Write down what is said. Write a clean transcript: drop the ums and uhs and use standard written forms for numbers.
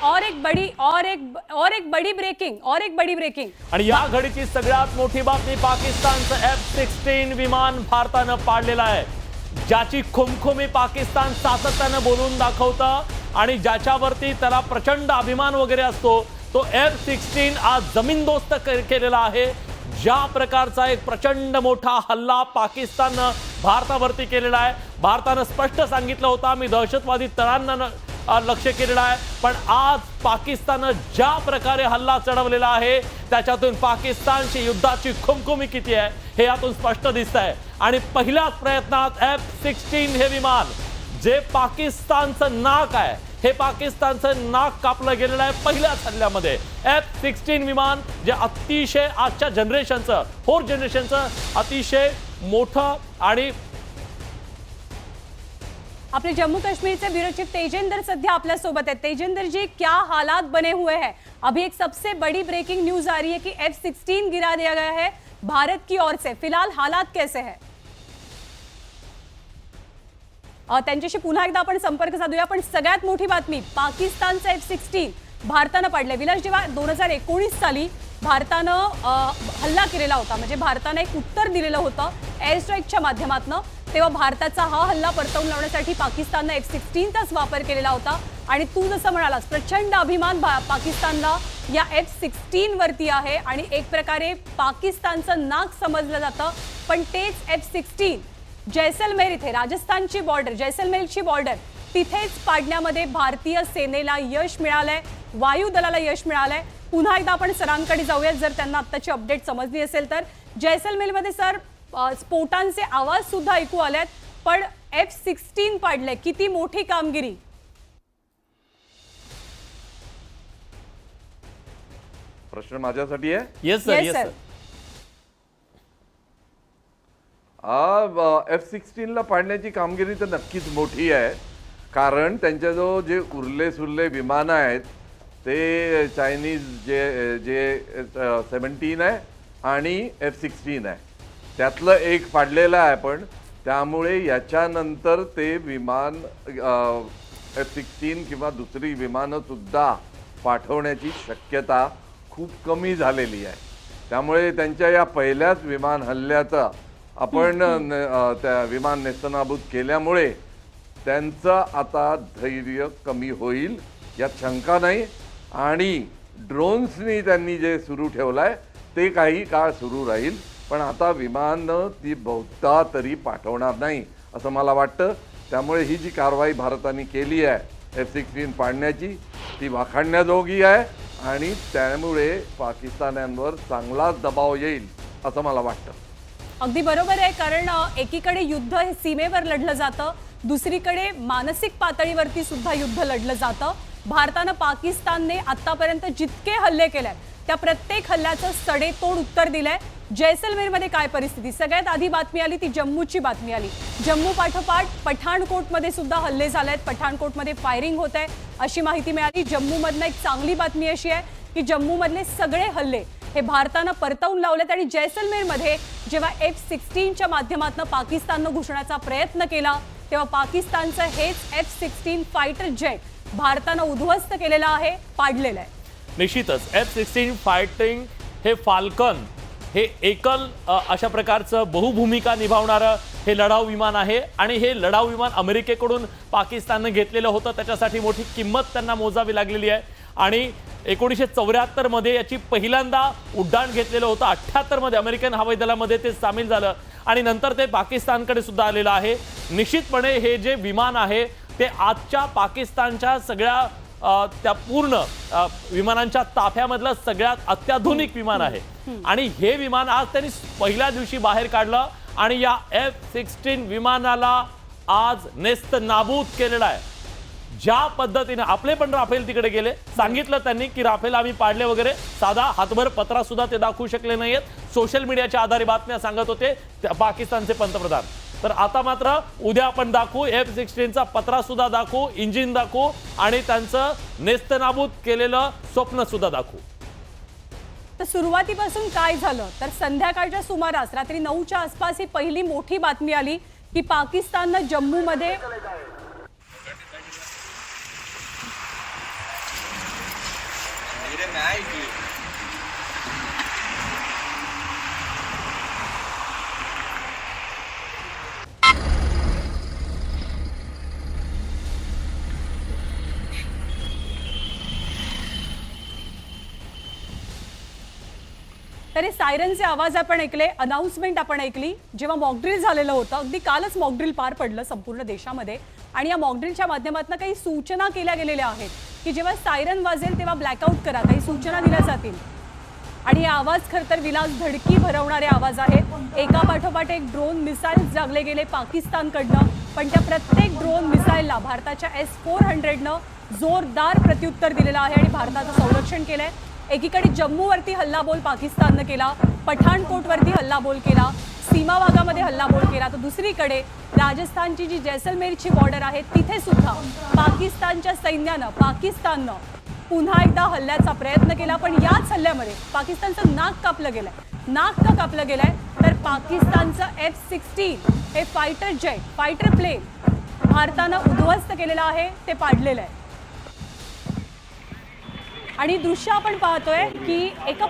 एक बड़ी ब्रेकिंग आणि या घडीची सगळ्यात मोठी बातमी, पाकिस्तानचं F-16 विमान भारतानं पाडलेलं आहे, ज्याची खुमखुमी पाकिस्तान सातत्यानं बोलून दाखवतं आणि ज्याच्यावरती त्याला प्रचंड अभिमान वगैरे असतो, तो F-16 आज जमीनदोस्त केलेला आहे। ज्या प्रकारचा एक प्रचंड मोठा हल्ला पाकिस्ताननं भारतावरती केलेला आहे। भारतानं स्पष्ट सांगितलं होतं मी दहशतवादी तळांना लक्ष केलेलं आहे, पण आज पाकिस्ताननं ज्या प्रकारे हल्ला चढवलेला आहे त्याच्यातून पाकिस्तानची युद्धाची खुमखुमी किती आहे हे यातून स्पष्ट दिसतंय। आणि पहिल्याच प्रयत्नात F-16 हे विमान जे पाकिस्तानचं नाक आहे, हे पाकिस्तानचं नाक कापलं गेलेलं आहे पहिल्याच हल्ल्यामध्ये। F-16 विमान जे अतिशय आजच्या जनरेशनचं, 4th जनरेशनचं अतिशय मोठं आणि अपने जम्मू कश्मीर से ब्यूरो चीफ तेजेंद्र सध्या आपल्या सोबत है। तेजेंद्र जी, क्या हालात बने हुए हैं? अभी एक सबसे बड़ी ब्रेकिंग न्यूज आ रही है कि F-16 गिरा दिया गया है भारत की ओर से। फिलहाल हालात कैसे हैं? त्यांच्याशी पुन्हा एकदा आपण संपर्क साधूया, पण सगळ्यात मोठी बातमी, पाकिस्तानचं F-16 भारतानं पाडले। विलास, जेव्हा 2019 साली भारतानं हल्ला केलेला होता, म्हणजे भारतानं एक उत्तर दिलेलं होतं एअर स्ट्राईकच्या माध्यमातून, तेव्हा भारताचा हा हल्ला परतवून लावण्यासाठी पाकिस्ताननं F-16चाच वापर केलेला होता। आणि तू जसं म्हणालास, प्रचंड अभिमान पाकिस्तानला या F-16 वरती आहे आणि एक प्रकारे पाकिस्तानचं नाक समजलं जातं। पण तेच F-16 जैसलमेर इथे, राजस्थानची बॉर्डर, जैसलमेरची बॉर्डर, तिथेच पाडण्यामध्ये भारतीय सेनेला यश मिळालंय, वायुदलाला यश मिळालंय। पुन्हा एकदा आपण सरांकडे जाऊयात, जर त्यांना आत्ताची अपडेट समजली असेल तर। जैसलमेरमध्ये सर स्फोटांचे आवाज सुद्धा ऐकू आलेत, पण F-16 पाडले, किती मोठी कामगिरी। प्रश्न माझ्यासाठी आहे? Yes sir. F-16 ला पाडण्याची कामगिरी तर नक्कीच मोठी आहे, कारण त्यांच्याजवळ जे उरले सुरले विमानं आहेत ते चायनीज जे 17 आहे आणि F-16 आहे, त्यातलं एक पाडलेलं आहे। पण त्यामुळे याच्यानंतर ते विमान F-16 किंवा दुसरी विमानं सुद्धा पाठवण्याची शक्यता खूप कमी झालेली आहे। त्यामुळे त्यांच्या या पहिल्याच विमान हल्ल्याचा आपण त्या विमान नेस्तनाबूत केल्यामुळे त्यांचं आता धैर्य कमी होईल यात शंका नाही। आणि ड्रोन्सनी त्यांनी जे सुरू ठेवलंय ते काही काळ सुरू राहील, पण आता विमान ती बहुधा तरी पाठवणार नाही असं मला वाटतं। त्यामुळे ही जी कारवाई भारताने केली आहे F-16 पाडण्याची, ती वाखाणण्याजोगी आहे आणि त्यामुळे पाकिस्तान्यांवर चांगलाच दबाव येईल असं मला वाटतं। अगदी बरोबर आहे, कारण एकीकडे युद्ध हे सीमेवर लढलं जातं, दुसरीकडे मानसिक पातळीवरती सुद्धा युद्ध लढलं जातं। भारतानं पाकिस्तानने आतापर्यंत जितके हल्ले केले त्या प्रत्येक हल्ल्याचं सडेतोड उत्तर दिलंय। जैसलमेरमध्ये काय परिस्थिती? सगळ्यात आधी बातमी आली ती जम्मूची बातमी आली। जम्मू पाठोपाठ पठाणकोटमध्ये सुद्धा हल्ले झालेत, पठाणकोटमध्ये फायरिंग होत आहे अशी माहिती मिळाली। जम्मूमधनं एक चांगली बातमी अशी आहे की जम्मूमधले सगळे हल्ले हे भारतानं परतवून लावलेत आणि जैसलमेरमध्ये जेव्हा F-16च्या माध्यमातून पाकिस्ताननं घुसण्याचा प्रयत्न केला तेव्हा पाकिस्तानचं हेच F-16 फायटर जेट भारतानं उद्ध्वस्त केलेलं आहे, पाडलेलं आहे। निश्चितच F-16 फायटिंग हे फाल्कन हे एकल अशा प्रकारचं बहुभूमिका निभावणारं हे लढाऊ विमान आहे आणि हे लढाऊ विमान अमेरिकेकडून पाकिस्ताननं घेतलेलं होतं, त्याच्यासाठी मोठी किंमत त्यांना मोजावी लागलेली आहे। आणि 1974 मध्ये याची पहिल्यांदा उड्डाण घेतलेलं होतं, 78 मध्ये अमेरिकन हवाई दलामध्ये ते सामील झालं आणि नंतर ते पाकिस्तानकडे सुद्धा आलेलं आहे। निश्चितपणे हे जे विमान आहे ते आजच्या पाकिस्तानच्या सगळ्या त्या पूर्ण विमानांच्या ताफ्यामधलं सगळ्यात अत्याधुनिक विमान आहे आणि हे विमान आज त्यांनी पहिल्या दिवशी बाहेर काढलं आणि या F-16 विमानाला आज नेस्त नाबूद केलेलं आहे। ज्या पद्धतीने आपले पण राफेल तिकडे गेले, सांगितलं त्यांनी की राफेल आम्ही पाडले वगैरे, साधा हातभर पत्रा सुद्धा ते दाखवू शकले नाहीत। सोशल मीडियाच्या आधारे बातम्या सांगत होते पाकिस्तानचे पंतप्रधान। तर आता मात्र उद्या आपण दाखवू, F-16चा पत्रा सुद्धा दाखवू, इंजिन दाखवू आणि त्यांचं नेस्तनाबूत केलेलं स्वप्न सुद्धा दाखवू। तर सुरुवातीपासून काय झालं तर संध्याकाळच्या सुमारास रात्री 9च्या आसपास ही पहिली मोठी बातमी आली की पाकिस्ताननं जम्मूमध्ये them nice. तरी सायरनचे आवाज आपण ऐकले, अनाउन्समेंट आपण ऐकली. जेव्हा मॉकड्रिल झालेलं होतं, अगदी कालच मॉकड्रिल पार पडलं संपूर्ण देशामध्ये, आणि या मॉकड्रिलच्या माध्यमातून काही सूचना केल्या गेलेल्या आहेत की जेव्हा सायरन वाजेल तेव्हा ब्लॅकआउट करा, काही सूचना दिल्या जातील. आणि हे आवाज खरं तर विलास धडकी भरवणारे आवाज आहेत. एका पाठोपाठ एक ड्रोन मिसाईल जागले गेले पाकिस्तानकडनं, पण त्या प्रत्येक ड्रोन मिसाईलला भारताच्या S-400नं जोरदार प्रत्युत्तर दिलेलं आहे आणि भारताचं संरक्षण केलंय. एकीकडे जम्मूवरती हल्लाबोल पाकिस्ताननं केला, पठाणकोटवरती हल्लाबोल केला, सीमा भागामध्ये हल्लाबोल केला, तर दुसरीकडे राजस्थानची जी जैसलमेरची बॉर्डर आहे तिथे सुद्धा पाकिस्तानच्या पाकिस्ताननं पुन्हा एकदा हल्ल्याचा प्रयत्न केला. पण याच हल्ल्यामध्ये पाकिस्तानचं नाक कापलं गेलंय. नाक का कापलं गेलंय तर पाकिस्तानचं F-16 हे फायटर प्लेन भारतानं उद्ध्वस्त केलेलं आहे, ते पाडलेलं आहे. आणि दृश्य आपण पाहतोय की एका